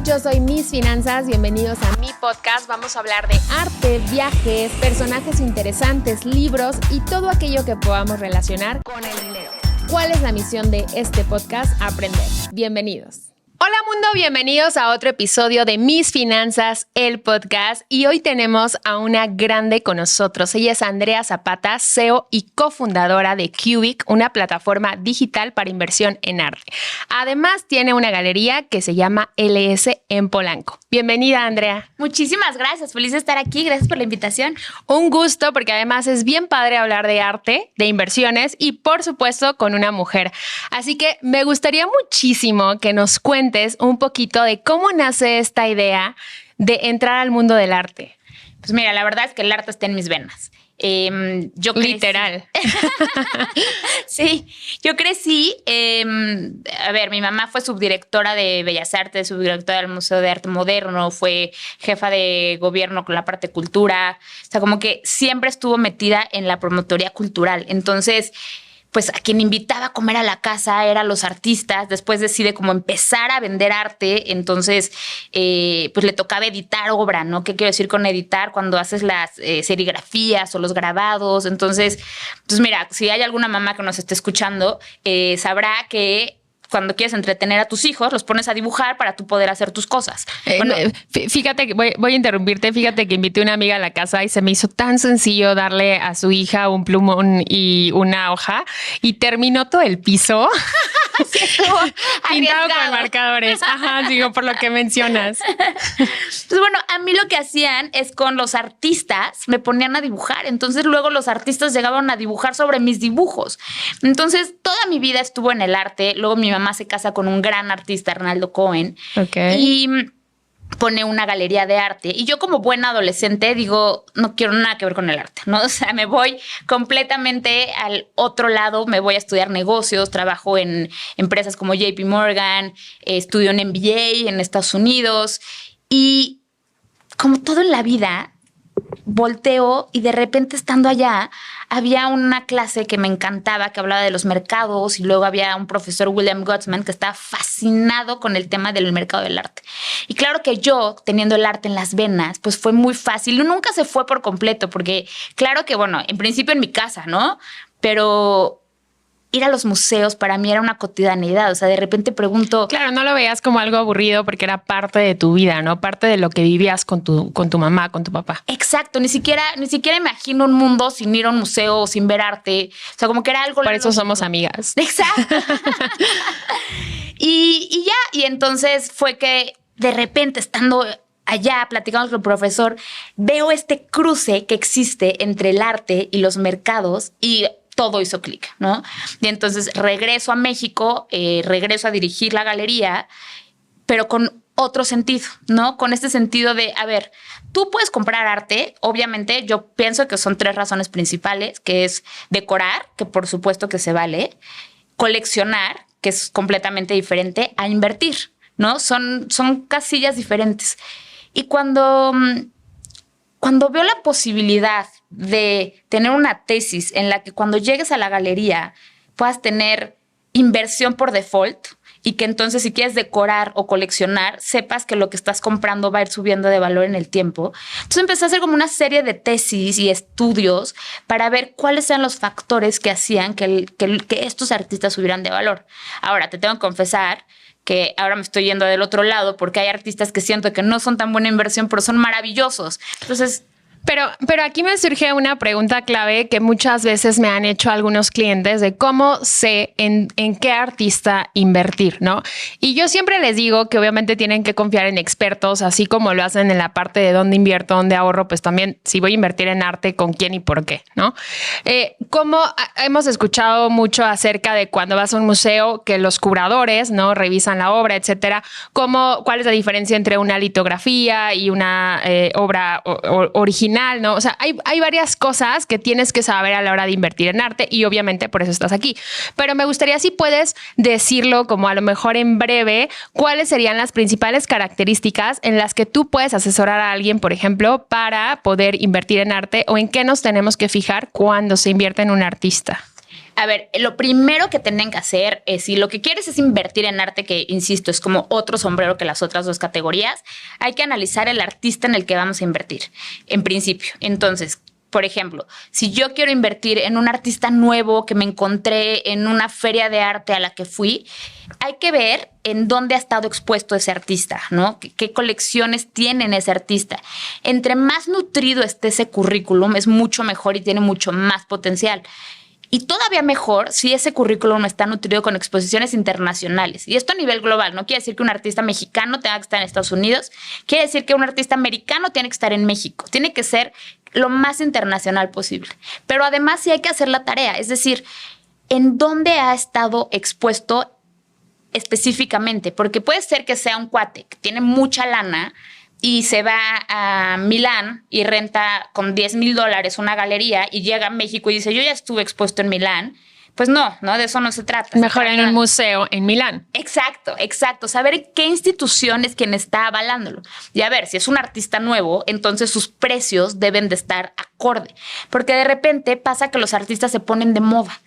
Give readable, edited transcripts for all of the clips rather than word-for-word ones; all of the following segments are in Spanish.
Yo soy Miss Finanzas, bienvenidos a mi podcast. Vamos a hablar de arte, viajes, personajes interesantes, libros y todo aquello que podamos relacionar con el dinero. ¿Cuál es la misión de este podcast? Aprender. Bienvenidos. Hola mundo, bienvenidos a otro episodio de Mis Finanzas, el podcast. Y hoy tenemos a una grande con nosotros. Ella es Andrea Zapata, CEO y cofundadora de Cubic, una plataforma digital para inversión en arte. Además, tiene una galería que se llama LS en Polanco. Bienvenida, Andrea. Muchísimas gracias, feliz de estar aquí. Gracias por la invitación. Un gusto, porque además es bien padre hablar de arte, de inversiones y, por supuesto, con una mujer. Así que me gustaría muchísimo que nos cuentes un poquito de cómo nace esta idea de entrar al mundo del arte. Pues mira, la verdad es que el arte está en mis venas. Yo crecí. Literal. Sí, yo crecí. Mi mamá fue subdirectora de Bellas Artes, subdirectora del Museo de Arte Moderno, fue jefa de gobierno con la parte cultura. O sea, como que siempre estuvo metida en la promotoría cultural. Entonces, pues a quien invitaba a comer a la casa eran los artistas. Después decide como empezar a vender arte. Entonces, pues le tocaba editar obra, ¿no? ¿Qué quiero decir con editar? Cuando haces las serigrafías o los grabados. Entonces, pues mira, si hay alguna mamá que nos esté escuchando, sabrá que cuando quieres entretener a tus hijos, los pones a dibujar para tú poder hacer tus cosas. Bueno, fíjate que voy a interrumpirte. Fíjate que invité a una amiga a la casa y se me hizo tan sencillo darle a su hija un plumón y una hoja y terminó todo el piso. Sí, pintado con marcadores. Ajá, digo, por lo que mencionas. Pues bueno, a mí lo que hacían es con los artistas me ponían a dibujar. Entonces luego los artistas llegaban a dibujar sobre mis dibujos. Entonces toda mi vida estuvo en el arte. Luego mi mamá se casa con un gran artista, Arnaldo Cohen. Okay. Y pone una galería de arte. Y yo como buena adolescente digo, no quiero nada que ver con el arte, ¿no? O sea, me voy completamente al otro lado, me voy a estudiar negocios, trabajo en empresas como JP Morgan, estudio en MBA en Estados Unidos. Y como todo en la vida, volteo y de repente estando allá había una clase que me encantaba que hablaba de los mercados y luego había un profesor, William Gottsman, que estaba fascinado con el tema del mercado del arte. Y claro que yo, teniendo el arte en las venas, pues fue muy fácil. Nunca se fue por completo porque claro que, bueno, en principio en mi casa, ¿no? Pero ir a los museos para mí era una cotidianidad. O sea, de repente pregunto... Claro, no lo veías como algo aburrido porque era parte de tu vida, ¿no? Parte de lo que vivías con tu mamá, con tu papá. Exacto. Ni siquiera imagino un mundo sin ir a un museo o sin ver arte. O sea, como que era algo... Por eso somos amigas. Exacto. y entonces fue que de repente estando allá platicando con el profesor, veo este cruce que existe entre el arte y los mercados y todo hizo clic, ¿no? Y entonces regreso a México, regreso a dirigir la galería, pero con otro sentido, ¿no? Con este sentido de, a ver, tú puedes comprar arte, obviamente yo pienso que son 3 razones principales, que es decorar, que por supuesto que se vale, coleccionar, que es completamente diferente, a invertir, ¿no? Son casillas diferentes. Y cuando veo la posibilidad de tener una tesis en la que cuando llegues a la galería puedas tener inversión por default y que entonces si quieres decorar o coleccionar, sepas que lo que estás comprando va a ir subiendo de valor en el tiempo. Entonces empecé a hacer como una serie de tesis y estudios para ver cuáles eran los factores que hacían que estos artistas subieran de valor. Ahora, te tengo que confesar que ahora me estoy yendo del otro lado porque hay artistas que siento que no son tan buena inversión, pero son maravillosos. Entonces... Pero aquí me surge una pregunta clave que muchas veces me han hecho algunos clientes de cómo sé en qué artista invertir, ¿no? Y yo siempre les digo que obviamente tienen que confiar en expertos, así como lo hacen en la parte de dónde invierto, dónde ahorro, pues también si voy a invertir en arte, con quién y por qué, ¿no? Como hemos escuchado mucho acerca de cuando vas a un museo que los curadores, ¿no? Revisan la obra, etcétera. ¿Cuál es la diferencia entre una litografía y una obra original? ¿No? O sea, hay varias cosas que tienes que saber a la hora de invertir en arte y obviamente por eso estás aquí. Pero me gustaría si puedes decirlo como a lo mejor en breve, cuáles serían las principales características en las que tú puedes asesorar a alguien, por ejemplo, para poder invertir en arte o en qué nos tenemos que fijar cuando se invierte en un artista. A ver, lo primero que tienen que hacer es, si lo que quieres es invertir en arte, que insisto, es como otro sombrero que las otras dos categorías, hay que analizar el artista en el que vamos a invertir, en principio. Entonces, por ejemplo, si yo quiero invertir en un artista nuevo que me encontré en una feria de arte a la que fui, hay que ver en dónde ha estado expuesto ese artista, ¿no? ¿Qué colecciones tiene ese artista? Entre más nutrido esté ese currículum, es mucho mejor y tiene mucho más potencial. Y todavía mejor si ese currículum está nutrido con exposiciones internacionales. Y esto a nivel global. No quiere decir que un artista mexicano tenga que estar en Estados Unidos. Quiere decir que un artista americano tiene que estar en México. Tiene que ser lo más internacional posible. Pero además sí hay que hacer la tarea. Es decir, ¿en dónde ha estado expuesto específicamente? Porque puede ser que sea un cuate que tiene mucha lana y se va a Milán y renta con $10,000 una galería y llega a México y dice, yo ya estuve expuesto en Milán. Pues no, de eso no se trata. Mejor en un museo en Milán. Exacto. Saber qué institución es quien está avalándolo. Y a ver, si es un artista nuevo, entonces sus precios deben de estar acorde. Porque de repente pasa que los artistas se ponen de moda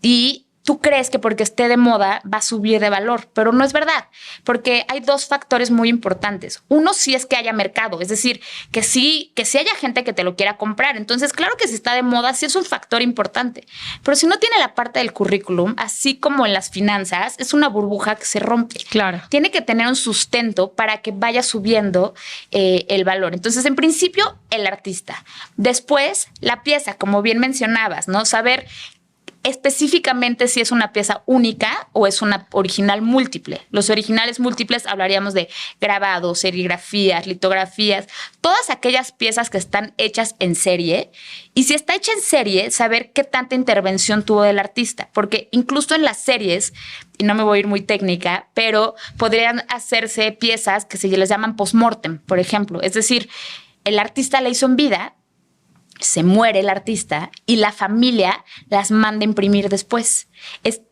y tú crees que porque esté de moda va a subir de valor, pero no es verdad, porque hay dos factores muy importantes. Uno, sí es que haya mercado, es decir, que sí haya gente que te lo quiera comprar. Entonces, claro que si está de moda, sí es un factor importante. Pero si no tiene la parte del currículum, así como en las finanzas, es una burbuja que se rompe. Claro. Tiene que tener un sustento para que vaya subiendo el valor. Entonces, en principio, el artista. Después, la pieza, como bien mencionabas, ¿no? Saber específicamente si es una pieza única o es una original múltiple. Los originales múltiples hablaríamos de grabados, serigrafías, litografías, todas aquellas piezas que están hechas en serie. Y si está hecha en serie, saber qué tanta intervención tuvo del artista. Porque incluso en las series, y no me voy a ir muy técnica, pero podrían hacerse piezas que se les llaman post-mortem, por ejemplo. Es decir, el artista la hizo en vida, se muere el artista y la familia las manda a imprimir después.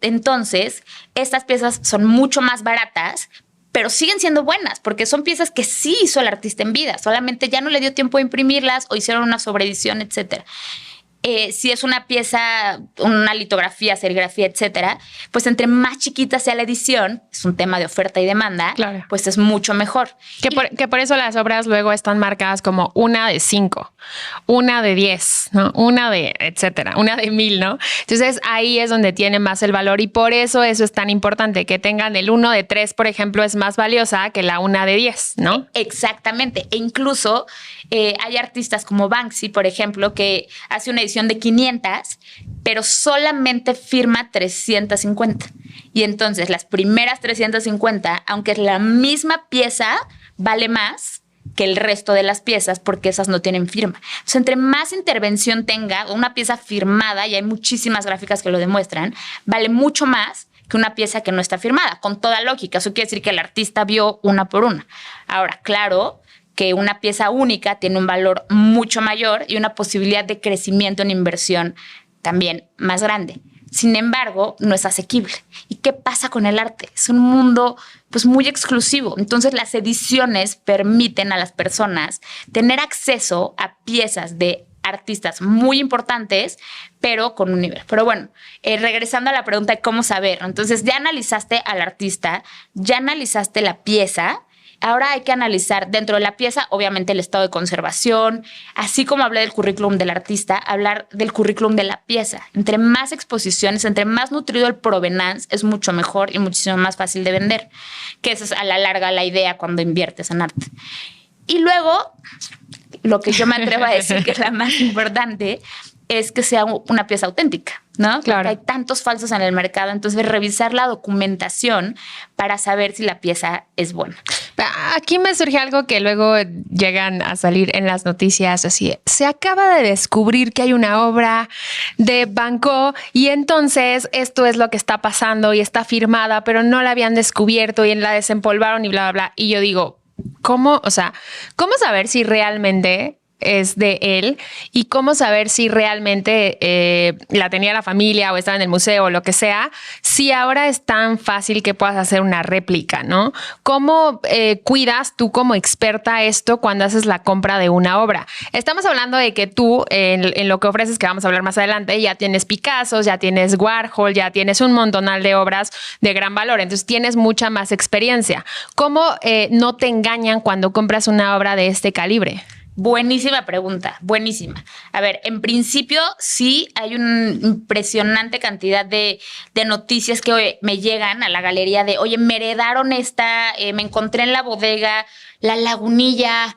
Entonces, estas piezas son mucho más baratas, pero siguen siendo buenas porque son piezas que sí hizo el artista en vida, solamente ya no le dio tiempo de imprimirlas o hicieron una sobreedición, etcétera. Si es una pieza, una litografía, serigrafía, etcétera, pues entre más chiquita sea la edición, es un tema de oferta y demanda, claro, pues es mucho mejor. Que por eso las obras luego están marcadas como una de 5, una de 10, ¿no? Una de, etcétera, una de 1,000, ¿no? Entonces ahí es donde tiene más el valor y por eso es tan importante que tengan el 1 de 3, por ejemplo, es más valiosa que la 1 de 10, ¿no? Exactamente. E incluso hay artistas como Banksy, por ejemplo, que hace una edición de 500, pero solamente firma 350. Y entonces las primeras 350, aunque es la misma pieza, vale más que el resto de las piezas porque esas no tienen firma. Entonces, entre más intervención tenga una pieza firmada, y hay muchísimas gráficas que lo demuestran, vale mucho más que una pieza que no está firmada, con toda lógica. Eso quiere decir que el artista vio una por una. Ahora, claro que una pieza única tiene un valor mucho mayor y una posibilidad de crecimiento en inversión también más grande. Sin embargo, no es asequible. ¿Y qué pasa con el arte? Es un mundo pues muy exclusivo. Entonces, las ediciones permiten a las personas tener acceso a piezas de artistas muy importantes, pero con un nivel. Pero bueno, regresando a la pregunta de cómo saber. Entonces, ya analizaste al artista, ya analizaste la pieza. Ahora hay que analizar dentro de la pieza, obviamente, el estado de conservación, así como hablé del currículum del artista, hablar del currículum de la pieza. Entre más exposiciones, entre más nutrido el provenance, es mucho mejor y muchísimo más fácil de vender, que esa es a la larga la idea cuando inviertes en arte. Y luego, lo que yo me atrevo a decir que es la más importante es que sea una pieza auténtica, ¿no? Claro. Porque hay tantos falsos en el mercado, entonces revisar la documentación para saber si la pieza es buena. Aquí me surge algo que luego llegan a salir en las noticias así. Se acaba de descubrir que hay una obra de Van Gogh y entonces esto es lo que está pasando y está firmada, pero no la habían descubierto y la desempolvaron y bla, bla, bla. Y yo digo, ¿cómo? O sea, ¿cómo saber si realmente es de él y cómo saber si realmente la tenía la familia o estaba en el museo o lo que sea, si ahora es tan fácil que puedas hacer una réplica, ¿no? ¿Cómo cuidas tú como experta esto cuando haces la compra de una obra? Estamos hablando de que tú, en lo que ofreces, que vamos a hablar más adelante, ya tienes Picassos, ya tienes Warhol, ya tienes un montonal de obras de gran valor, entonces tienes mucha más experiencia. ¿Cómo no te engañan cuando compras una obra de este calibre? Buenísima pregunta, buenísima. A ver, en principio sí hay una impresionante cantidad de noticias que me llegan a la galería de, oye, me heredaron esta, me encontré en la bodega, la lagunilla,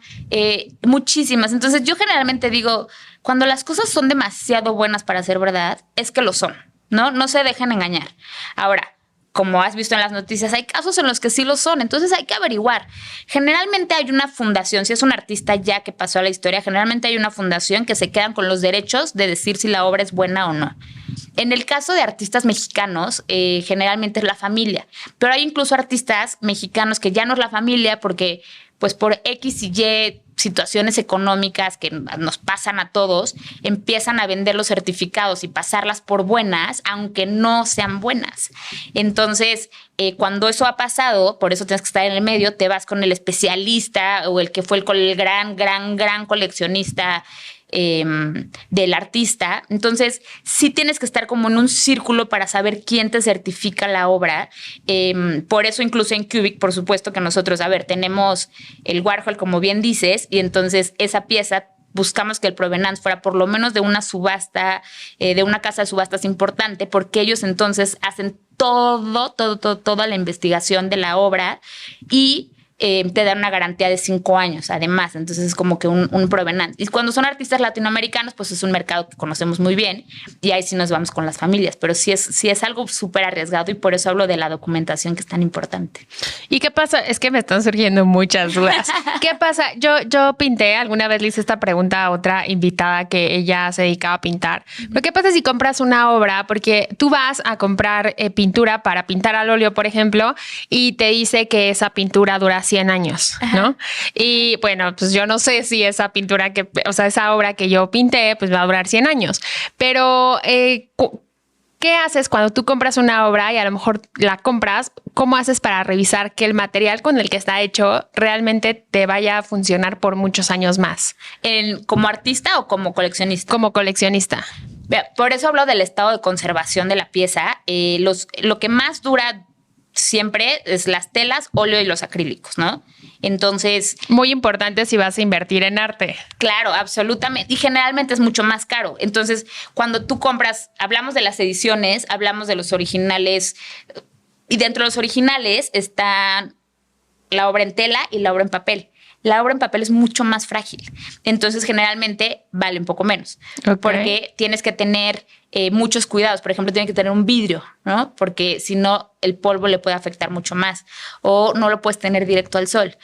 muchísimas. Entonces yo generalmente digo, cuando las cosas son demasiado buenas para ser verdad, es que lo son, ¿no? No se dejen engañar. Ahora, como has visto en las noticias, hay casos en los que sí lo son, entonces hay que averiguar. Generalmente hay una fundación, si es un artista ya que pasó a la historia, generalmente hay una fundación que se quedan con los derechos de decir si la obra es buena o no. En el caso de artistas mexicanos, generalmente es la familia, pero hay incluso artistas mexicanos que ya no es la familia porque pues por X y Y situaciones económicas que nos pasan a todos, empiezan a vender los certificados y pasarlas por buenas, aunque no sean buenas. Entonces, cuando eso ha pasado, por eso tienes que estar en el medio, te vas con el especialista o el que fue el gran coleccionista del artista. Entonces, sí tienes que estar como en un círculo para saber quién te certifica la obra. Por eso incluso en Cubic, por supuesto que nosotros, tenemos el Warhol, como bien dices, y entonces esa pieza buscamos que el provenance fuera por lo menos de una subasta, de una casa de subastas importante, porque ellos entonces hacen toda la investigación de la obra y te dan una garantía de 5 años, además. Entonces es como que un provenance. Y cuando son artistas latinoamericanos, pues es un mercado que conocemos muy bien y ahí sí nos vamos con las familias. Pero sí es algo súper arriesgado y por eso hablo de la documentación, que es tan importante. ¿Y qué pasa? Es que me están surgiendo muchas dudas. ¿Qué pasa? Yo pinté, alguna vez le hice esta pregunta a otra invitada que ella se dedicaba a pintar. Pero ¿qué pasa si compras una obra? Porque tú vas a comprar pintura para pintar al óleo, por ejemplo, y te dice que esa pintura dura 100 años, ¿no? Ajá. Y bueno, pues yo no sé si esa pintura esa obra que yo pinté, pues va a durar 100 años. Pero, ¿qué haces cuando tú compras una obra y a lo mejor la compras? ¿Cómo haces para revisar que el material con el que está hecho realmente te vaya a funcionar por muchos años más? ¿Como artista o como coleccionista? Como coleccionista. Por eso hablo del estado de conservación de la pieza. Lo que más dura siempre es las telas, óleo y los acrílicos, ¿no? Entonces... Muy importante si vas a invertir en arte. Claro, absolutamente. Y generalmente es mucho más caro. Entonces, cuando tú compras, hablamos de las ediciones, hablamos de los originales, y dentro de los originales están la obra en tela y la obra en papel. La obra en papel es mucho más frágil. Entonces, generalmente vale un poco menos. Okay. Porque tienes que tener muchos cuidados. Por ejemplo, tienes que tener un vidrio, ¿no? Porque si no, el polvo le puede afectar mucho más. O no lo puedes tener directo al sol.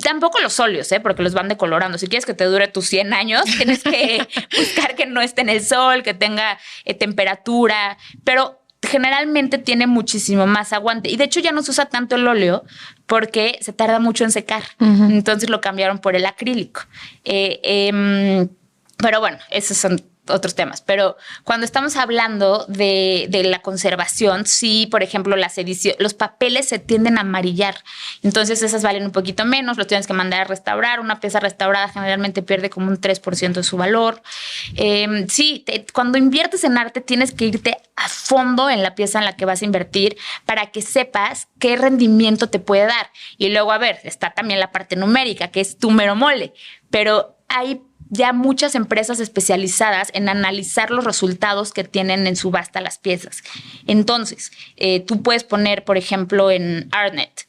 Tampoco los óleos, porque los van decolorando. Si quieres que te dure tus 100 años, tienes que buscar que no esté en el sol, que tenga temperatura. Pero generalmente tiene muchísimo más aguante. Y de hecho ya no se usa tanto el óleo porque se tarda mucho en secar. Uh-huh. Entonces lo cambiaron por el acrílico. Pero bueno, esos son otros temas. Pero cuando estamos hablando de la conservación, sí, por ejemplo, los papeles se tienden a amarillar. Entonces esas valen un poquito menos, los tienes que mandar a restaurar. Una pieza restaurada generalmente pierde como un 3% de su valor. Cuando inviertes en arte tienes que irte a fondo en la pieza en la que vas a invertir para que sepas qué rendimiento te puede dar. Y luego, está también la parte numérica, que es tu mero mole. Pero hay ya muchas empresas especializadas en analizar los resultados que tienen en subasta las piezas. Entonces, tú puedes poner, por ejemplo, en Artnet,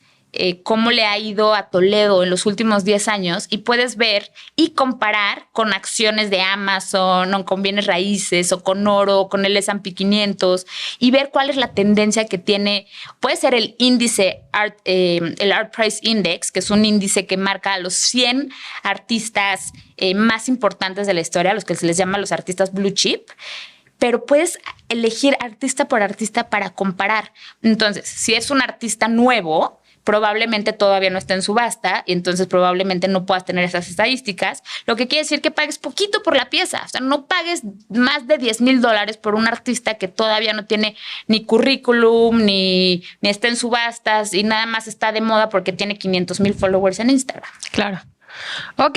cómo le ha ido a Toledo en los últimos 10 años y puedes ver y comparar con acciones de Amazon o con bienes raíces o con oro o con el S&P 500 y ver cuál es la tendencia que tiene. Puede ser el índice, el Art Price Index, que es un índice que marca a los 100 artistas más importantes de la historia, a los que se les llama los artistas blue chip, pero puedes elegir artista por artista para comparar. Entonces, si es un artista nuevo, probablemente todavía no está en subasta y entonces probablemente no puedas tener esas estadísticas, lo que quiere decir que pagues poquito por la pieza. O sea, no pagues más de $10,000 por un artista que todavía no tiene ni currículum, ni está en subastas y nada más está de moda porque tiene 500,000 followers en Instagram. Claro. Ok,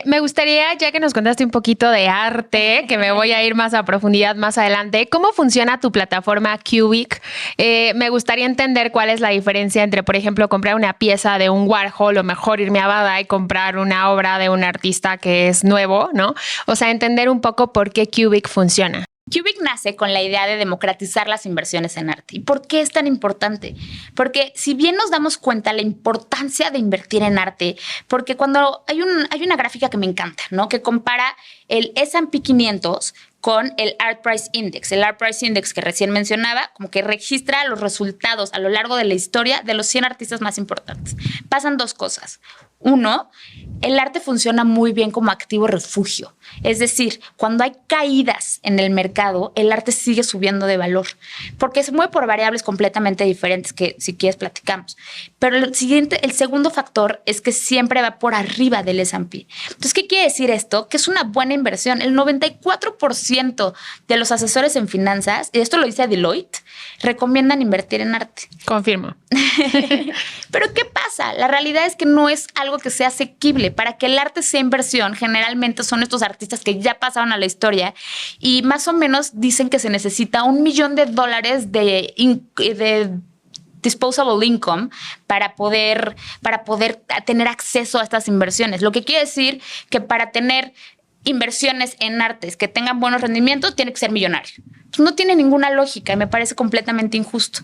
me gustaría, ya que nos contaste un poquito de arte, que me voy a ir más a profundidad más adelante, ¿cómo funciona tu plataforma Cubic? Me gustaría entender cuál es la diferencia entre, por ejemplo, comprar una pieza de un Warhol o mejor irme a Bada y comprar una obra de un artista que es nuevo, ¿no? O sea, entender un poco por qué Cubic funciona. Cubic nace con la idea de democratizar las inversiones en arte. ¿Y por qué es tan importante? Porque si bien nos damos cuenta la importancia de invertir en arte, porque cuando hay una gráfica que me encanta, ¿no? Que compara el S&P 500 con el Art Price Index. El Art Price Index que recién mencionaba, como que registra los resultados a lo largo de la historia de los 100 artistas más importantes. Pasan dos cosas. Uno, el arte funciona muy bien como activo refugio. Es decir, cuando hay caídas en el mercado, el arte sigue subiendo de valor, porque se mueve por variables completamente diferentes que si quieres platicamos. Pero el segundo factor es que siempre va por arriba del S&P. Entonces, ¿qué quiere decir esto? Que es una buena inversión. El 94% de los asesores en finanzas, y esto lo dice Deloitte, recomiendan invertir en arte. Confirmo. Pero ¿qué pasa? La realidad es que no es algo que sea asequible. Para que el arte sea inversión, generalmente son estos artistas que ya pasaron a la historia y más o menos dicen que se necesita $1 millón de disposable income para poder tener acceso a estas inversiones. Lo que quiere decir que para tener inversiones en artes que tengan buenos rendimientos, tiene que ser millonario. No tiene ninguna lógica y me parece completamente injusto.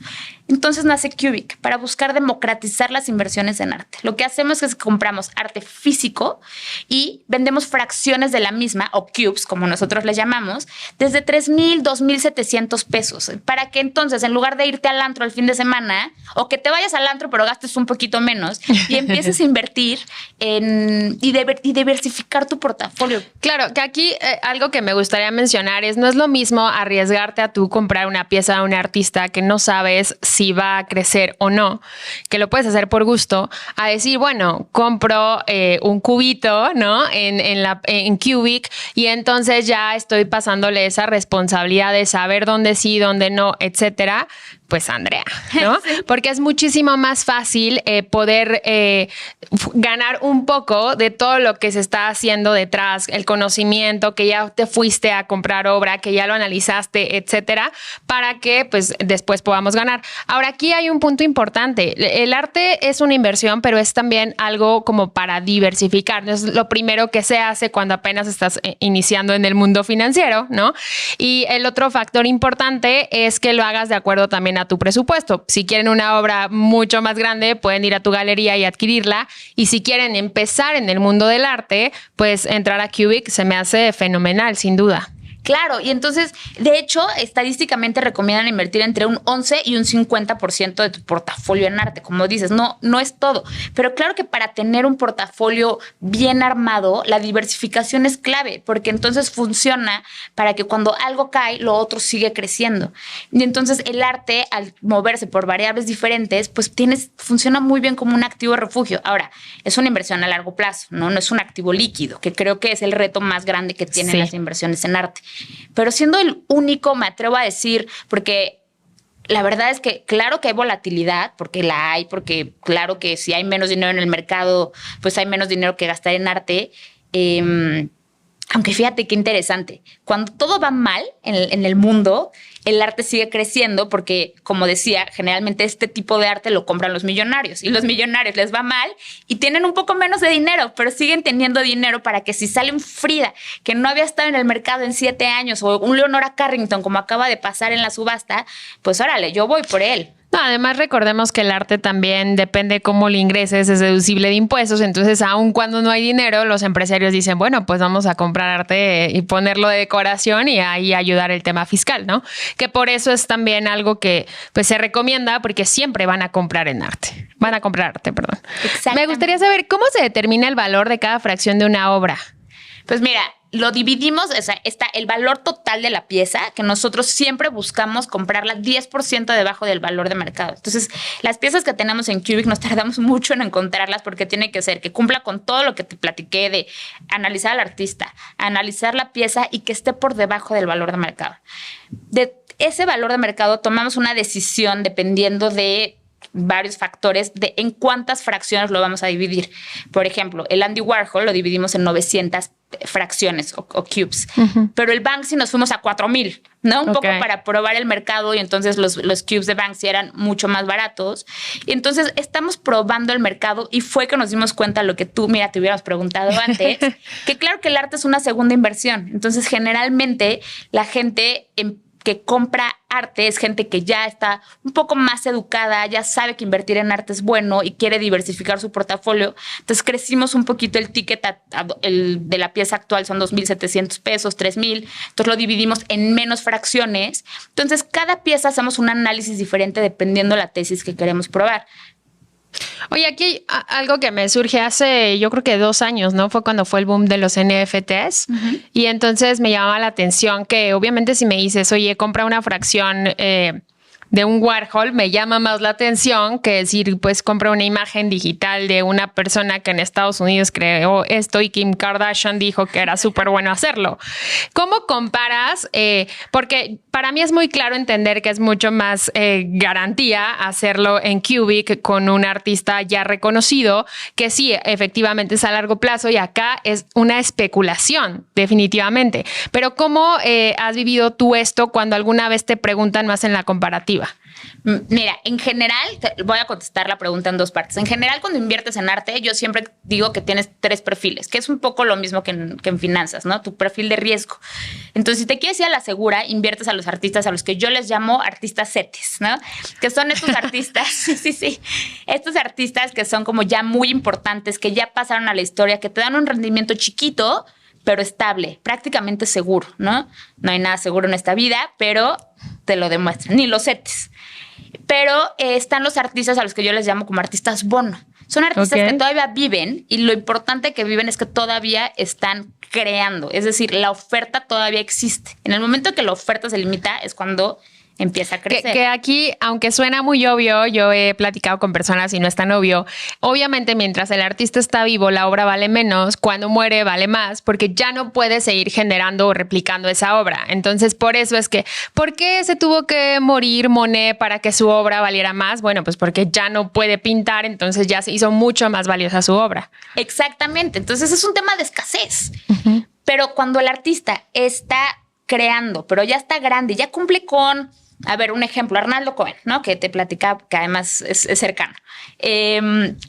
Entonces nace Cubic para buscar democratizar las inversiones en arte. Lo que hacemos es que compramos arte físico y vendemos fracciones de la misma, o cubes, como nosotros les llamamos, desde $3,000, $2,700, para que entonces, en lugar de irte al antro el fin de semana, o que te vayas al antro pero gastes un poquito menos y empieces a invertir y diversificar tu portafolio. Claro, que aquí algo que me gustaría mencionar es, no es lo mismo arriesgarte a tú comprar una pieza de un artista que no sabes si va a crecer o no, que lo puedes hacer por gusto, a decir, bueno, compro un cubito, ¿no? En Cubic, y entonces ya estoy pasándole esa responsabilidad de saber dónde sí, dónde no, etcétera. Pues Andrea, ¿no? Sí. Porque es muchísimo más fácil poder ganar un poco de todo lo que se está haciendo detrás, el conocimiento, que ya te fuiste a comprar obra, que ya lo analizaste, etcétera, para que pues después podamos ganar. Ahora, aquí hay un punto importante. El arte es una inversión, pero es también algo como para diversificar. Es lo primero que se hace cuando apenas estás iniciando en el mundo financiero, ¿no? Y el otro factor importante es que lo hagas de acuerdo también a tu presupuesto. Si quieren una obra mucho más grande, pueden ir a tu galería y adquirirla. Y si quieren empezar en el mundo del arte, pues entrar a Cubic se me hace fenomenal, sin duda. Claro, y entonces, de hecho, estadísticamente recomiendan invertir entre un 11 y un 50% de tu portafolio en arte. Como dices, no es todo. Pero claro que para tener un portafolio bien armado, la diversificación es clave, porque entonces funciona para que cuando algo cae, lo otro sigue creciendo. Y entonces el arte, al moverse por variables diferentes, pues funciona muy bien como un activo de refugio. Ahora, es una inversión a largo plazo, ¿no? No es un activo líquido, que creo que es el reto más grande que tienen las inversiones en arte. Pero siendo el único, me atrevo a decir, porque la verdad es que claro que hay volatilidad, porque la hay, porque claro que si hay menos dinero en el mercado, pues hay menos dinero que gastar en arte. Aunque fíjate qué interesante, cuando todo va mal en el mundo, el arte sigue creciendo porque, como decía, generalmente este tipo de arte lo compran los millonarios y los millonarios les va mal y tienen un poco menos de dinero, pero siguen teniendo dinero para que si sale un Frida que no había estado en el mercado en 7 años o un Leonora Carrington como acaba de pasar en la subasta, pues órale, yo voy por él. No, además recordemos que el arte también depende cómo le ingreses, es deducible de impuestos, entonces aun cuando no hay dinero, los empresarios dicen, bueno, pues vamos a comprar arte y ponerlo de decoración y ahí ayudar el tema fiscal, ¿no? Que por eso es también algo que pues se recomienda porque siempre van a comprar arte. Me gustaría saber cómo se determina el valor de cada fracción de una obra. Pues mira, lo dividimos, o sea, está el valor total de la pieza, que nosotros siempre buscamos comprarla 10% debajo del valor de mercado. Entonces, las piezas que tenemos en Cubic nos tardamos mucho en encontrarlas porque tiene que ser que cumpla con todo lo que te platiqué de analizar al artista, analizar la pieza y que esté por debajo del valor de mercado. De ese valor de mercado tomamos una decisión dependiendo de varios factores de en cuántas fracciones lo vamos a dividir. Por ejemplo, el Andy Warhol lo dividimos en 900 fracciones o cubes, pero el Banksy nos fuimos a 4,000, ¿no? Un poco para probar el mercado y entonces los cubes de Banksy eran mucho más baratos. Y entonces estamos probando el mercado y fue que nos dimos cuenta lo que tú, mira, te hubiéramos preguntado antes, que claro que el arte es una segunda inversión. Entonces generalmente la gente que compra arte es gente que ya está un poco más educada, ya sabe que invertir en arte es bueno y quiere diversificar su portafolio. Entonces crecimos un poquito el ticket de la pieza actual, son 2,700 pesos, 3,000. Entonces lo dividimos en menos fracciones. Entonces cada pieza hacemos un análisis diferente dependiendo de la tesis que queremos probar. Oye, aquí hay algo que me surge hace, yo creo que 2 años, ¿no? Fue cuando fue el boom de los NFTs. Y entonces me llamaba la atención que obviamente si me dices, oye, compra una fracción de un Warhol, me llama más la atención que decir, pues compra una imagen digital de una persona que en Estados Unidos creó esto y Kim Kardashian dijo que era súper bueno hacerlo. ¿Cómo comparas? Porque para mí es muy claro entender que es mucho más garantía hacerlo en Cubic con un artista ya reconocido, que sí, efectivamente es a largo plazo y acá es una especulación, definitivamente. Pero ¿cómo has vivido tú esto cuando alguna vez te preguntan más en la comparativa? Mira, en general, voy a contestar la pregunta en 2 partes. En general, cuando inviertes en arte, yo siempre digo que tienes 3 perfiles, que es un poco lo mismo que en finanzas, ¿no? Tu perfil de riesgo. Entonces, si te quieres ir a la segura, inviertes a los artistas a los que yo les llamo artistas setes, ¿no? Que son estos artistas, sí, estos artistas que son como ya muy importantes, que ya pasaron a la historia, que te dan un rendimiento chiquito, pero estable, prácticamente seguro, ¿no? No hay nada seguro en esta vida, pero te lo demuestran, ni los setes. Pero están los artistas a los que yo les llamo como artistas bono. Son artistas que todavía viven y lo importante que viven es que todavía están creando. Es decir, la oferta todavía existe. En el momento que la oferta se limita es cuando empieza a crecer. Que aquí, aunque suena muy obvio, yo he platicado con personas y no es tan obvio. Obviamente, mientras el artista está vivo, la obra vale menos. Cuando muere, vale más, porque ya no puede seguir generando o replicando esa obra. Entonces, por eso es que, ¿por qué se tuvo que morir Monet para que su obra valiera más? Bueno, pues porque ya no puede pintar, entonces ya se hizo mucho más valiosa su obra. Exactamente. Entonces, es un tema de escasez. Pero cuando el artista está creando, pero ya está grande, ya cumple con... A ver, un ejemplo, Arnaldo Cohen, ¿no? Que te platicaba, que además es cercano.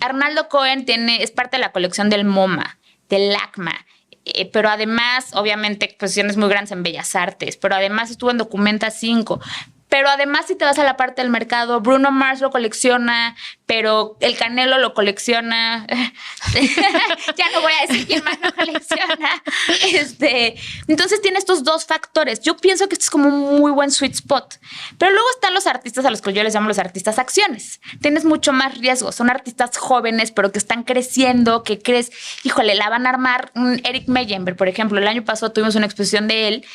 Arnaldo Cohen es parte de la colección del MoMA, del LACMA, pero además, obviamente, exposiciones muy grandes en Bellas Artes, pero además estuvo en Documenta 5. Pero además, si te vas a la parte del mercado, Bruno Mars lo colecciona, pero el Canelo lo colecciona. Ya no voy a decir quién más lo colecciona. Entonces tiene estos 2 factores. Yo pienso que esto es como un muy buen sweet spot. Pero luego están los artistas a los que yo les llamo los artistas acciones. Tienes mucho más riesgo. Son artistas jóvenes, pero que están creciendo, que crees, híjole, la van a armar. Eric Meyerbeer, por ejemplo, el año pasado tuvimos una exposición de él.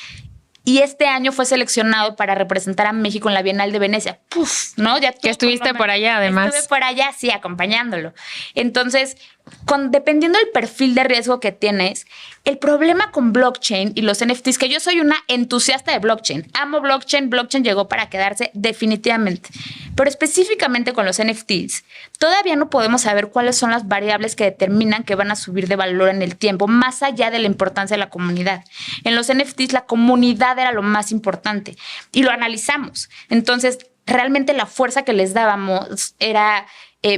Y este año fue seleccionado para representar a México en la Bienal de Venecia. ¡Puf! ¿No? Ya que estuviste por allá, además. Estuve por allá, sí, acompañándolo. Entonces, dependiendo del perfil de riesgo que tienes, el problema con blockchain y los NFTs, que yo soy una entusiasta de blockchain, amo blockchain, blockchain llegó para quedarse definitivamente. Pero específicamente con los NFTs, todavía no podemos saber cuáles son las variables que determinan que van a subir de valor en el tiempo, más allá de la importancia de la comunidad. En los NFTs, la comunidad era lo más importante y lo analizamos. Entonces, realmente la fuerza que les dábamos era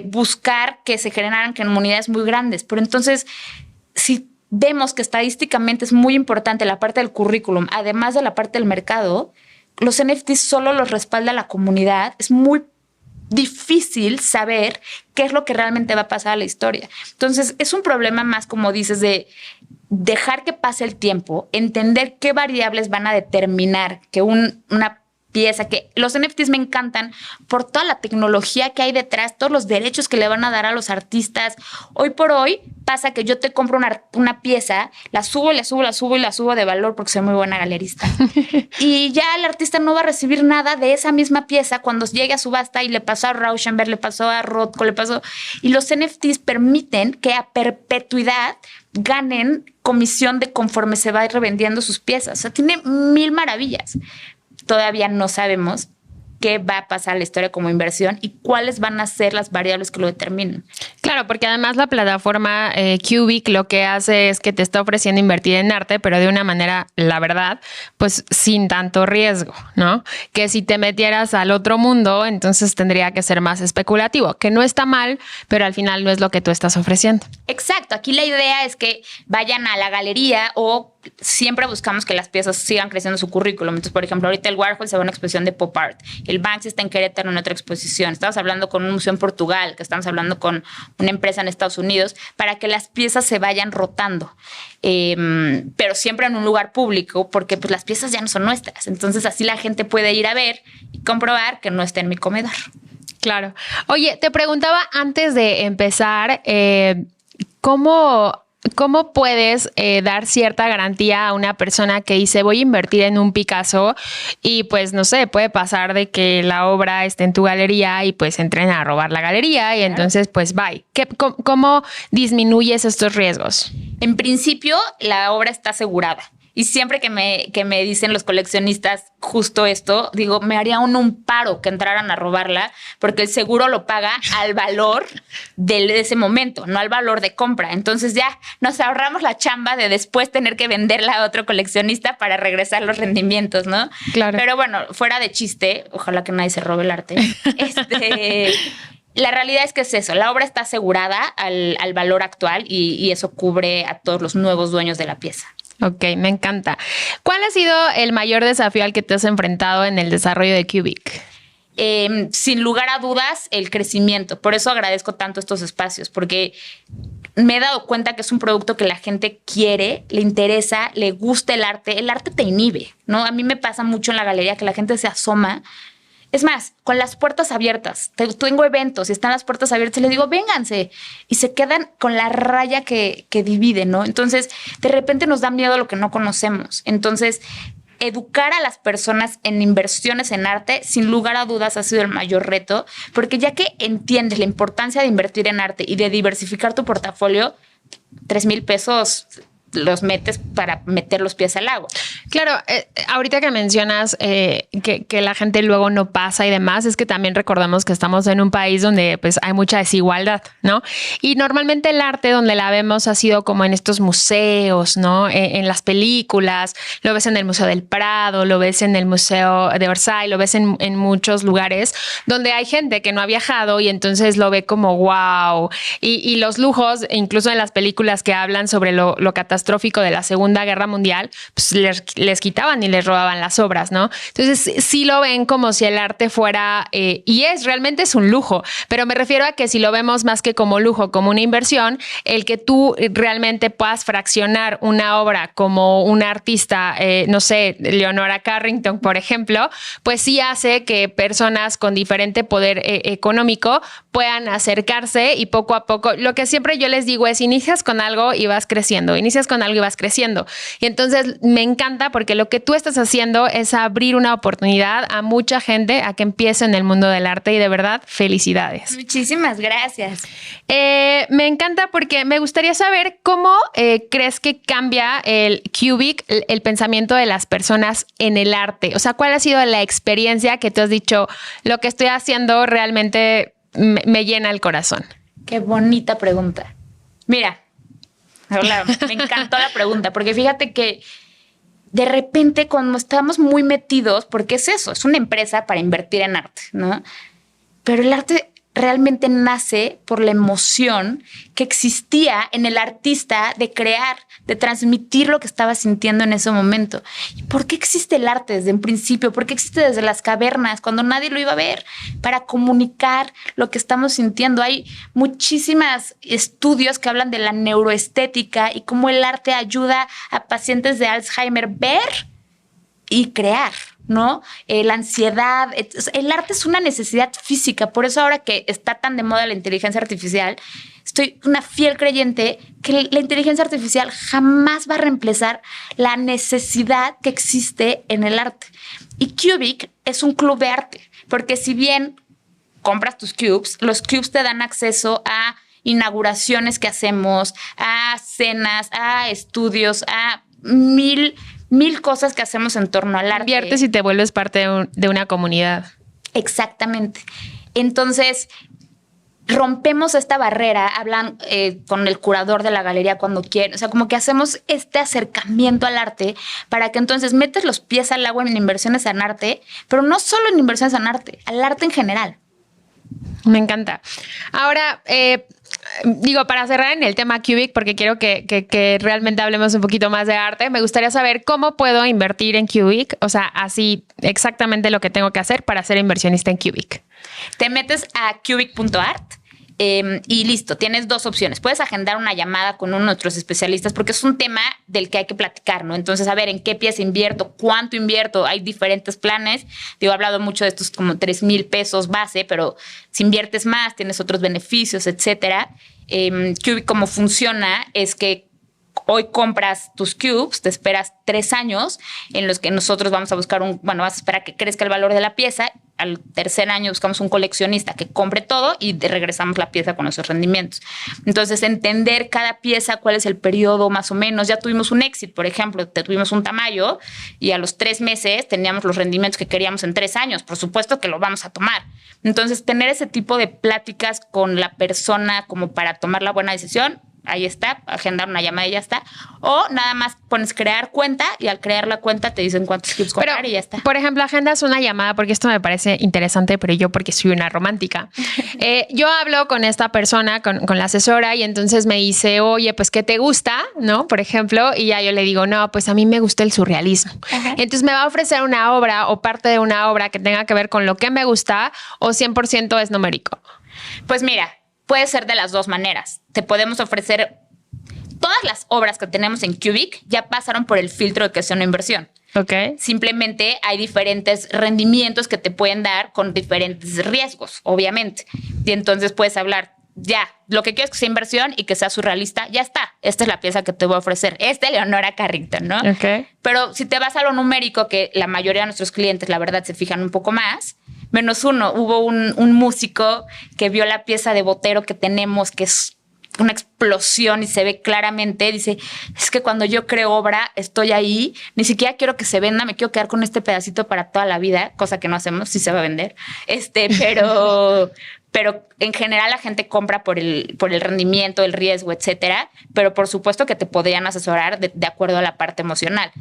buscar que se generaran comunidades muy grandes. Pero entonces, si vemos que estadísticamente es muy importante la parte del currículum, además de la parte del mercado, los NFTs solo los respalda la comunidad. Es muy difícil saber qué es lo que realmente va a pasar a la historia. Entonces, es un problema más, como dices, de dejar que pase el tiempo, entender qué variables van a determinar que una pieza, que los NFTs me encantan por toda la tecnología que hay detrás, todos los derechos que le van a dar a los artistas. Hoy por hoy, pasa que yo te compro una pieza, la subo y la subo, la subo y la subo de valor porque soy muy buena galerista. Y ya el artista no va a recibir nada de esa misma pieza cuando llegue a subasta, y le pasó a Rauschenberg, le pasó a Rothko, le pasó. Y los NFTs permiten que a perpetuidad ganen comisión de conforme se va revendiendo sus piezas. O sea, tiene 1000 maravillas. Todavía no sabemos qué va a pasar a la historia como inversión y cuáles van a ser las variables que lo determinen. Claro, porque además la plataforma Cubic lo que hace es que te está ofreciendo invertir en arte, pero de una manera, la verdad, pues sin tanto riesgo, ¿no? Que si te metieras al otro mundo, entonces tendría que ser más especulativo, que no está mal, pero al final no es lo que tú estás ofreciendo. Exacto. Aquí la idea es que vayan a la galería, o siempre buscamos que las piezas sigan creciendo su currículum. Entonces, por ejemplo, ahorita el Warhol se va a una exposición de pop art. El Banksy está en Querétaro en otra exposición. Estamos hablando con un museo en Portugal, que estamos hablando con una empresa en Estados Unidos, para que las piezas se vayan rotando. Pero siempre en un lugar público, porque pues, las piezas ya no son nuestras. Entonces, así la gente puede ir a ver y comprobar que no está en mi comedor. Claro. Oye, te preguntaba antes de empezar, ¿cómo puedes dar cierta garantía a una persona que dice voy a invertir en un Picasso y pues no sé, puede pasar de que la obra esté en tu galería y pues entren a robar la galería y entonces pues bye? ¿Cómo disminuyes estos riesgos? En principio, la obra está asegurada. Y siempre que me dicen los coleccionistas justo esto, digo, me haría un paro que entraran a robarla, porque el seguro lo paga al valor de ese momento, no al valor de compra. Entonces ya nos ahorramos la chamba de después tener que venderla a otro coleccionista para regresar los rendimientos, ¿no? Claro. Pero bueno, fuera de chiste, ojalá que nadie se robe el arte. La realidad es que es eso, la obra está asegurada al valor actual y eso cubre a todos los nuevos dueños de la pieza. Ok, me encanta. ¿Cuál ha sido el mayor desafío al que te has enfrentado en el desarrollo de Cubic? Sin lugar a dudas, el crecimiento. Por eso agradezco tanto estos espacios, porque me he dado cuenta que es un producto que la gente quiere, le interesa, le gusta el arte. El arte te inhibe, ¿no? A mí me pasa mucho en la galería que la gente se asoma. Es más, con las puertas abiertas, tengo eventos y están las puertas abiertas y les digo, vénganse. Y se quedan con la raya que divide, ¿no? Entonces, de repente nos da miedo lo que no conocemos. Entonces, educar a las personas en inversiones en arte, sin lugar a dudas, ha sido el mayor reto, porque ya que entiendes la importancia de invertir en arte y de diversificar tu portafolio, 3,000 pesos los metes para meter los pies al agua. Claro, ahorita que mencionas que la gente luego no pasa y demás, es que también recordemos que estamos en un país donde pues hay mucha desigualdad, ¿no? Y normalmente el arte donde la vemos ha sido como en estos museos, ¿no? En las películas, lo ves en el Museo del Prado, lo ves en el Museo de Orsay, lo ves en muchos lugares donde hay gente que no ha viajado y entonces lo ve como wow. Y los lujos, incluso en las películas que hablan sobre lo catastrófico de la Segunda Guerra Mundial, pues les quitaban y les robaban las obras, ¿no? Entonces sí lo ven como si el arte fuera, y realmente es un lujo, pero me refiero a que si lo vemos más que como lujo, como una inversión, el que tú realmente puedas fraccionar una obra como una artista, no sé, Leonora Carrington, por ejemplo, pues sí hace que personas con diferente poder económico puedan acercarse y poco a poco, lo que siempre yo les digo es, inicias con algo y vas creciendo, inicias con algo y vas creciendo. Y entonces me encanta porque lo que tú estás haciendo es abrir una oportunidad a mucha gente a que empiece en el mundo del arte y de verdad, felicidades. Muchísimas gracias. Me encanta porque me gustaría saber cómo crees que cambia el Cubic, el pensamiento de las personas en el arte. O sea, ¿cuál ha sido la experiencia que tú has dicho, lo que estoy haciendo realmente me llena el corazón? Qué bonita pregunta. Mira, claro, me encantó la pregunta, porque fíjate que de repente cuando estamos muy metidos, porque es eso, es una empresa para invertir en arte, ¿no? Pero el arte realmente nace por la emoción que existía en el artista de crear, de transmitir lo que estaba sintiendo en ese momento. ¿Y por qué existe el arte desde un principio? ¿Por qué existe desde las cavernas, cuando nadie lo iba a ver? Para comunicar lo que estamos sintiendo. Hay muchísimos estudios que hablan de la neuroestética y cómo el arte ayuda a pacientes de Alzheimer ver y crear, ¿no? La ansiedad. El arte es una necesidad física. Por eso ahora que está tan de moda la inteligencia artificial, estoy una fiel creyente que la inteligencia artificial jamás va a reemplazar la necesidad que existe en el arte. Y Cubic es un club de arte, porque si bien compras tus cubes, los cubes te dan acceso a inauguraciones que hacemos, a cenas, a estudios, a mil cosas que hacemos en torno al arte. Inviertes y te vuelves parte de una comunidad. Exactamente. Entonces, rompemos esta barrera, hablan con el curador de la galería cuando quieren, o sea, como que hacemos este acercamiento al arte para que entonces metes los pies al agua en inversiones en arte, pero no solo en inversiones en arte, al arte en general. Me encanta. Ahora, digo, para cerrar en el tema Cubic, porque quiero que realmente hablemos un poquito más de arte, me gustaría saber cómo puedo invertir en Cubic, o sea, así exactamente lo que tengo que hacer para ser inversionista en Cubic. Te metes a cubic.art y listo, tienes dos opciones. Puedes agendar una llamada con uno de nuestros especialistas porque es un tema del que hay que platicar, ¿no? Entonces, a ver, ¿en qué pieza invierto? ¿Cuánto invierto? Hay diferentes planes. Digo, he hablado mucho de estos como 3,000 pesos base, pero si inviertes más, tienes otros beneficios, etcétera. Cubic, cómo funciona es que hoy compras tus cubes, te esperas 3 años en los que nosotros vamos a buscar vas a esperar que crezca el valor de la pieza. Al tercer año buscamos un coleccionista que compre todo y regresamos la pieza con esos rendimientos. Entonces, entender cada pieza, cuál es el periodo más o menos. Ya tuvimos un exit, por ejemplo, tuvimos un Tamayo y a los 3 meses teníamos los rendimientos que queríamos en 3 años. Por supuesto que lo vamos a tomar. Entonces, tener ese tipo de pláticas con la persona como para tomar la buena decisión, ahí está, agendar una llamada y ya está. O nada más pones crear cuenta y al crear la cuenta te dicen cuántos cubes comprar y ya está. Por ejemplo, agendas una llamada, porque esto me parece interesante, pero yo porque soy una romántica. Yo hablo con esta persona, con la asesora, y entonces me dice, oye, pues, ¿qué te gusta? ¿No? Por ejemplo, y ya yo le digo, no, pues a mí me gusta el surrealismo. Ajá. Entonces me va a ofrecer una obra o parte de una obra que tenga que ver con lo que me gusta o 100% es numérico. Pues mira, puede ser de las dos maneras. Te podemos ofrecer todas las obras que tenemos en Cubic ya pasaron por el filtro de que sea una inversión. Okay. Simplemente hay diferentes rendimientos que te pueden dar con diferentes riesgos, obviamente. Y entonces puedes hablar, ya, lo que quiero es que sea inversión y que sea surrealista, ya está. Esta es la pieza que te voy a ofrecer. Es de Leonora Carrington, ¿no? Okay. Pero si te vas a lo numérico, que la mayoría de nuestros clientes, la verdad, se fijan un poco más, menos uno. Hubo un músico que vio la pieza de Botero que tenemos, que es una explosión y se ve claramente. Dice, es que cuando yo creo obra, estoy ahí, ni siquiera quiero que se venda, me quiero quedar con este pedacito para toda la vida, cosa que no hacemos, sí se va a vender. Pero en general la gente compra por el rendimiento, el riesgo, etcétera. Pero por supuesto que te podrían asesorar de acuerdo a la parte emocional.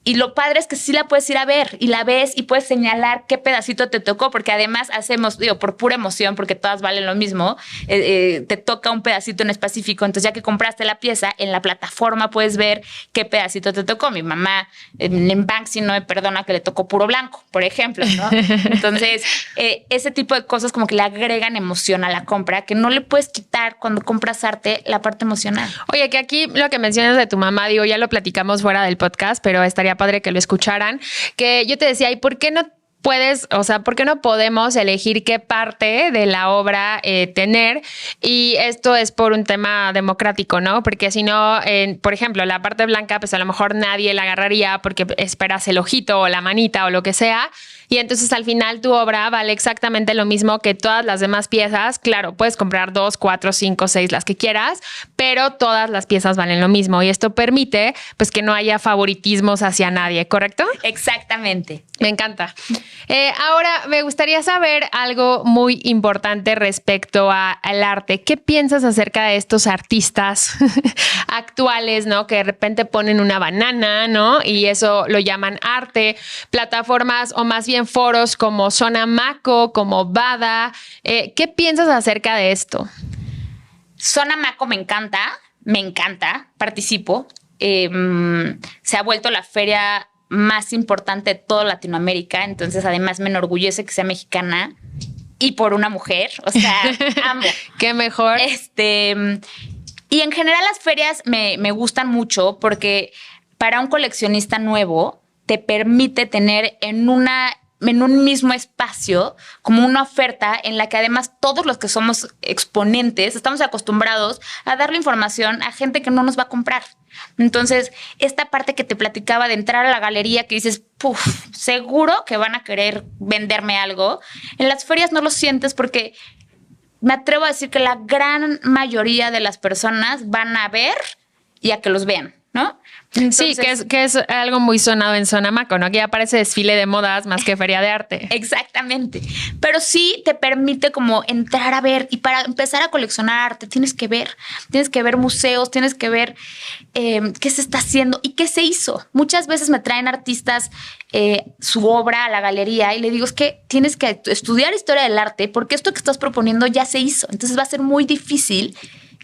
Y lo padre es que sí la puedes ir a ver y la ves y puedes señalar qué pedacito te tocó, porque además hacemos, por pura emoción, porque todas valen lo mismo, te toca un pedacito en específico. Entonces, ya que compraste la pieza, en la plataforma puedes ver qué pedacito te tocó. Mi mamá en Banksy no me perdona que le tocó puro blanco, por ejemplo, ¿no? Entonces, ese tipo de cosas como que le agregan emoción a la compra, que no le puedes quitar cuando compras arte la parte emocional. Oye, que aquí lo que mencionas de tu mamá, digo, ya lo platicamos fuera del podcast, pero estaría padre que lo escucharan, que yo te decía, ¿y por qué no puedes, o sea, por qué no podemos elegir qué parte de la obra tener? Y esto es por un tema democrático, ¿no? Porque si no, por ejemplo, la parte blanca, pues a lo mejor nadie la agarraría porque esperas el ojito o la manita o lo que sea. Y entonces al final tu obra vale exactamente lo mismo que todas las demás piezas. Claro, puedes comprar 2, 4, 5, 6, las que quieras, pero todas las piezas valen lo mismo. Y esto permite pues que no haya favoritismos hacia nadie, ¿correcto? Exactamente. Me encanta. Ahora me gustaría saber algo muy importante respecto al arte. ¿Qué piensas acerca de estos artistas actuales, ¿no? Que de repente ponen una banana, ¿no? Y eso lo llaman arte. Plataformas o más bien foros como Sonamaco, como Bada. ¿Qué piensas acerca de esto? Sonamaco me encanta, participo. Se ha vuelto la feria más importante de toda Latinoamérica, entonces además me enorgullece que sea mexicana y por una mujer, o sea, amo. Qué mejor. Y en general las ferias me gustan mucho porque para un coleccionista nuevo te permite tener en una en un mismo espacio, como una oferta en la que además todos los que somos exponentes estamos acostumbrados a darle información a gente que no nos va a comprar. Entonces, esta parte que te platicaba de entrar a la galería que dices, puf, seguro que van a querer venderme algo. En las ferias no lo sientes porque me atrevo a decir que la gran mayoría de las personas van a ver y a que los vean, ¿no? Entonces, sí, que es algo muy sonado en Sonamaco, ¿no? Que ya parece desfile de modas más que feria de arte. Exactamente. Pero sí te permite como entrar a ver, y para empezar a coleccionar arte tienes que ver museos, tienes que ver qué se está haciendo y qué se hizo. Muchas veces me traen artistas su obra a la galería y le digo, es que tienes que estudiar historia del arte porque esto que estás proponiendo ya se hizo. Entonces va a ser muy difícil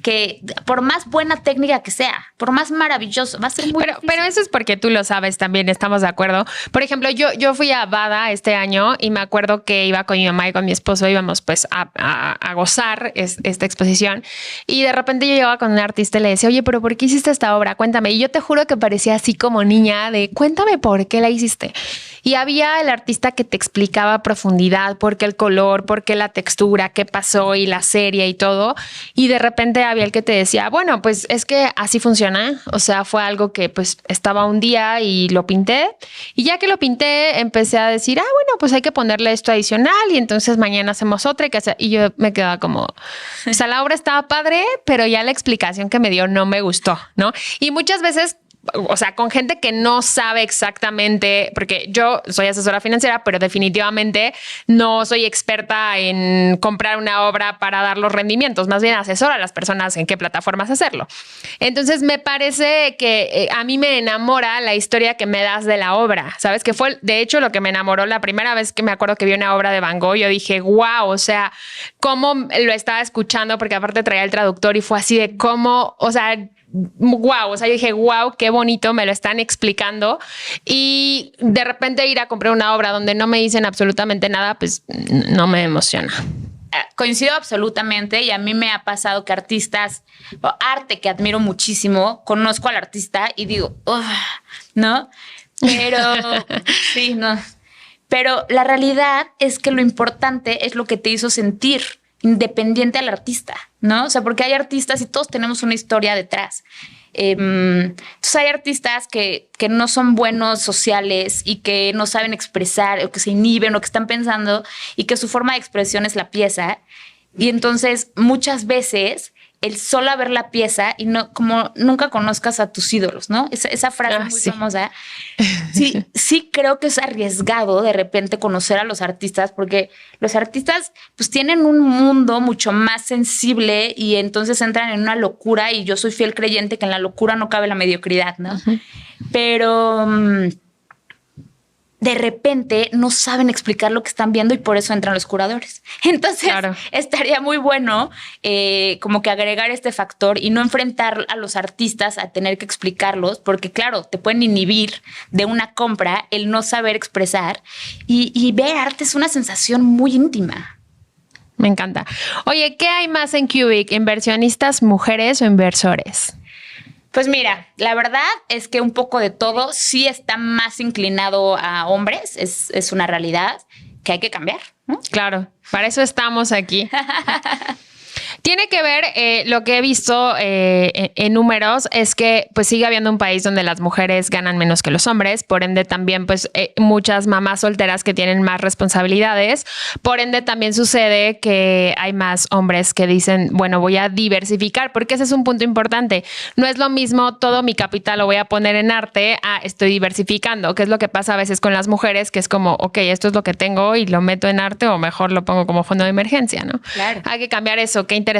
que por más buena técnica que sea, por más maravilloso, va a ser muy difícil. Pero eso es porque tú lo sabes también, estamos de acuerdo. Por ejemplo, yo fui a Bada este año y me acuerdo que iba con mi mamá y con mi esposo, íbamos pues a gozar esta exposición y de repente yo llegaba con un artista y le decía, oye, pero ¿por qué hiciste esta obra? Cuéntame. Y yo te juro que parecía así como niña de, cuéntame por qué la hiciste. Y había el artista que te explicaba a profundidad por qué el color, por qué la textura, qué pasó y la serie y todo. Y de repente había el que te decía, bueno, pues es que así funciona. O sea, fue algo que pues estaba un día y lo pinté. Y ya que lo pinté, empecé a decir, bueno, pues hay que ponerle esto adicional y entonces mañana hacemos otra. Y yo me quedaba como, o sea, la obra estaba padre, pero ya la explicación que me dio no me gustó, ¿no? Y muchas veces, o sea, con gente que no sabe exactamente, porque yo soy asesora financiera, pero definitivamente no soy experta en comprar una obra para dar los rendimientos, más bien asesora a las personas en qué plataformas hacerlo. Entonces me parece que a mí me enamora la historia que me das de la obra, ¿sabes? Que fue de hecho lo que me enamoró la primera vez que me acuerdo que vi una obra de Van Gogh. Yo dije, wow, o sea, cómo lo estaba escuchando, porque aparte traía el traductor y fue así de cómo, o sea, wow, o sea, yo dije, wow, qué bonito, me lo están explicando. Y de repente ir a comprar una obra donde no me dicen absolutamente nada, pues no me emociona. Coincido absolutamente y a mí me ha pasado que artistas, arte que admiro muchísimo, conozco al artista y digo, ¿no? Pero sí, no. Pero la realidad es que lo importante es lo que te hizo sentir, independiente al artista, ¿no? O sea, porque hay artistas y todos tenemos una historia detrás. Entonces hay artistas que no son buenos sociales y que no saben expresar o que se inhiben o que están pensando y que su forma de expresión es la pieza. Y entonces muchas veces el solo ver la pieza y no, como nunca conozcas a tus ídolos, ¿no? Esa frase muy famosa. Sí creo que es arriesgado de repente conocer a los artistas porque los artistas pues tienen un mundo mucho más sensible y entonces entran en una locura y yo soy fiel creyente que en la locura no cabe la mediocridad, ¿no? Uh-huh. Pero de repente no saben explicar lo que están viendo y por eso entran los curadores. Entonces, estaría muy bueno como que agregar este factor y no enfrentar a los artistas a tener que explicarlos, porque claro, te pueden inhibir de una compra el no saber expresar y ver arte es una sensación muy íntima. Me encanta. Oye, ¿qué hay más en Cubic? ¿Inversionistas mujeres o inversores? Pues mira, la verdad es que un poco de todo sí está más inclinado a hombres, es una realidad que hay que cambiar, ¿no? Claro, para eso estamos aquí. Tiene que ver, lo que he visto en números es que pues sigue habiendo un país donde las mujeres ganan menos que los hombres, por ende también pues muchas mamás solteras que tienen más responsabilidades, por ende también sucede que hay más hombres que dicen, bueno, voy a diversificar, porque ese es un punto importante. No es lo mismo todo mi capital lo voy a poner en arte a estoy diversificando, que es lo que pasa a veces con las mujeres, que es como, ok, esto es lo que tengo y lo meto en arte o mejor lo pongo como fondo de emergencia, ¿no? Claro. Hay que cambiar eso, qué interesante.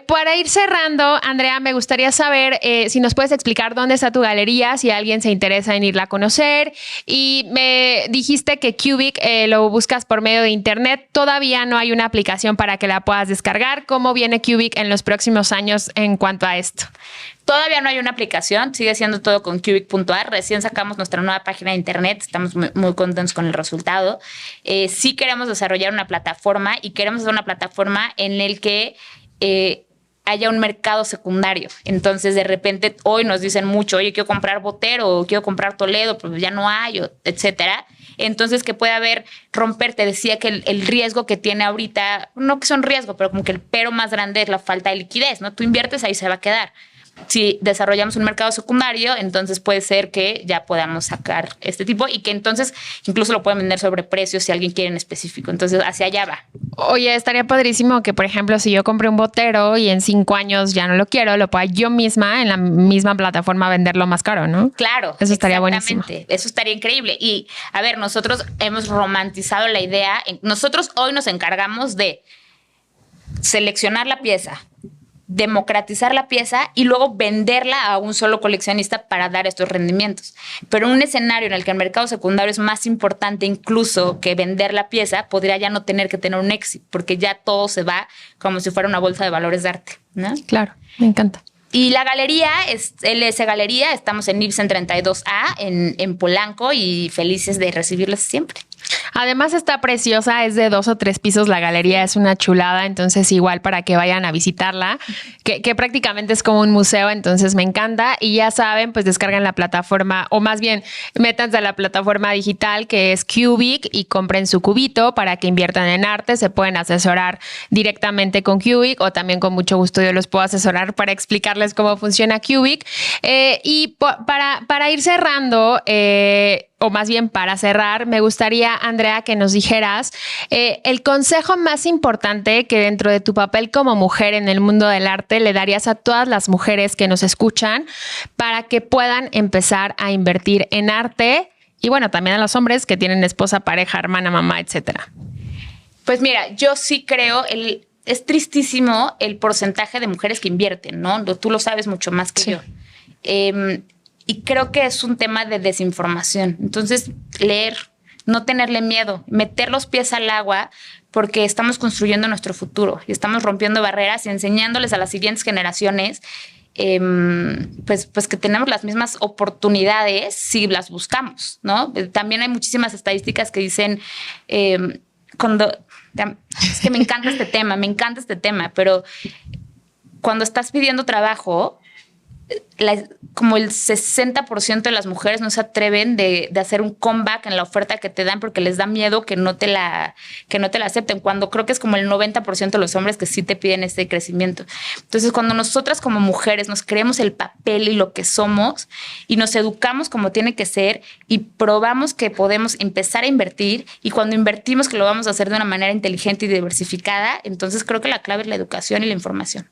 Para ir cerrando, Andrea, me gustaría saber si nos puedes explicar dónde está tu galería, si alguien se interesa en irla a conocer. Y me dijiste que Cubic lo buscas por medio de internet. Todavía no hay una aplicación para que la puedas descargar. ¿Cómo viene Cubic en los próximos años en cuanto a esto? Todavía no hay una aplicación, sigue siendo todo con Cubic.ar. Recién sacamos nuestra nueva página de internet, estamos muy contentos con el resultado. Sí queremos desarrollar una plataforma y queremos hacer una plataforma en el que haya un mercado secundario. Entonces, de repente, hoy nos dicen mucho, oye, quiero comprar Botero o quiero comprar Toledo, pero ya no hay, etcétera. Entonces que puede haber romper, te decía que el riesgo que tiene ahorita, no que son riesgo, pero como que el pero más grande es la falta de liquidez, ¿no? Tú inviertes, ahí se va a quedar. Si desarrollamos un mercado secundario, entonces puede ser que ya podamos sacar este tipo y que entonces incluso lo pueden vender sobre precios si alguien quiere en específico. Entonces, hacia allá va. Oye, estaría padrísimo que, por ejemplo, si yo compré un botero y en 5 años ya no lo quiero, lo pueda yo misma en la misma plataforma venderlo más caro, ¿no? Claro. Eso estaría buenísimo. Eso estaría increíble. Y, a ver, nosotros hemos romantizado la idea. Nosotros hoy nos encargamos de seleccionar la pieza, democratizar la pieza y luego venderla a un solo coleccionista para dar estos rendimientos. Pero en un escenario en el que el mercado secundario es más importante incluso que vender la pieza, podría ya no tener que tener un exit, porque ya todo se va como si fuera una bolsa de valores de arte, ¿no? Claro, me encanta. Y la galería es LS Galería, estamos en Ibsen 32A en Polanco y felices de recibirlos siempre. Además está preciosa, es de 2 o 3 pisos la galería, es una chulada, entonces igual para que vayan a visitarla, que prácticamente es como un museo, entonces me encanta. Y ya saben, pues descarguen la plataforma, o más bien métanse a la plataforma digital que es Cubic y compren su cubito para que inviertan en arte. Se pueden asesorar directamente con Cubic o también con mucho gusto yo los puedo asesorar para explicarles cómo funciona Cubic. Y para ir cerrando, o más bien para cerrar, me gustaría, Andrea, que nos dijeras el consejo más importante que dentro de tu papel como mujer en el mundo del arte le darías a todas las mujeres que nos escuchan para que puedan empezar a invertir en arte y bueno, también a los hombres que tienen esposa, pareja, hermana, mamá, etcétera. Pues mira, yo sí creo, es tristísimo el porcentaje de mujeres que invierten, ¿no? Tú lo sabes mucho más que yo. Y creo que es un tema de desinformación. Entonces, leer, no tenerle miedo, meter los pies al agua porque estamos construyendo nuestro futuro y estamos rompiendo barreras y enseñándoles a las siguientes generaciones pues que tenemos las mismas oportunidades si las buscamos, ¿no? También hay muchísimas estadísticas que dicen es que me encanta este tema, pero cuando estás pidiendo trabajo, como el 60% de las mujeres no se atreven de hacer un comeback en la oferta que te dan porque les da miedo que no te la acepten, cuando creo que es como el 90% de los hombres que sí te piden ese crecimiento. Entonces, cuando nosotras como mujeres nos creemos el papel y lo que somos y nos educamos como tiene que ser y probamos que podemos empezar a invertir y cuando invertimos que lo vamos a hacer de una manera inteligente y diversificada, entonces creo que la clave es la educación y la información.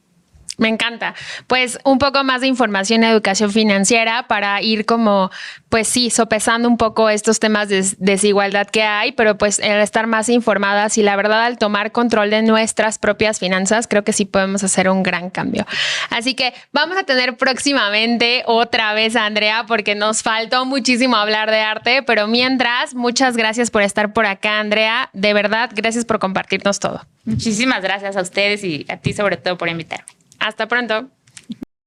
Me encanta. Pues un poco más de información y educación financiera para ir como, pues sí, sopesando un poco estos temas de desigualdad que hay, pero pues el estar más informadas y la verdad al tomar control de nuestras propias finanzas, creo que sí podemos hacer un gran cambio. Así que vamos a tener próximamente otra vez a Andrea porque nos faltó muchísimo hablar de arte, pero mientras, muchas gracias por estar por acá, Andrea. De verdad, gracias por compartirnos todo. Muchísimas gracias a ustedes y a ti sobre todo por invitarme. Hasta pronto.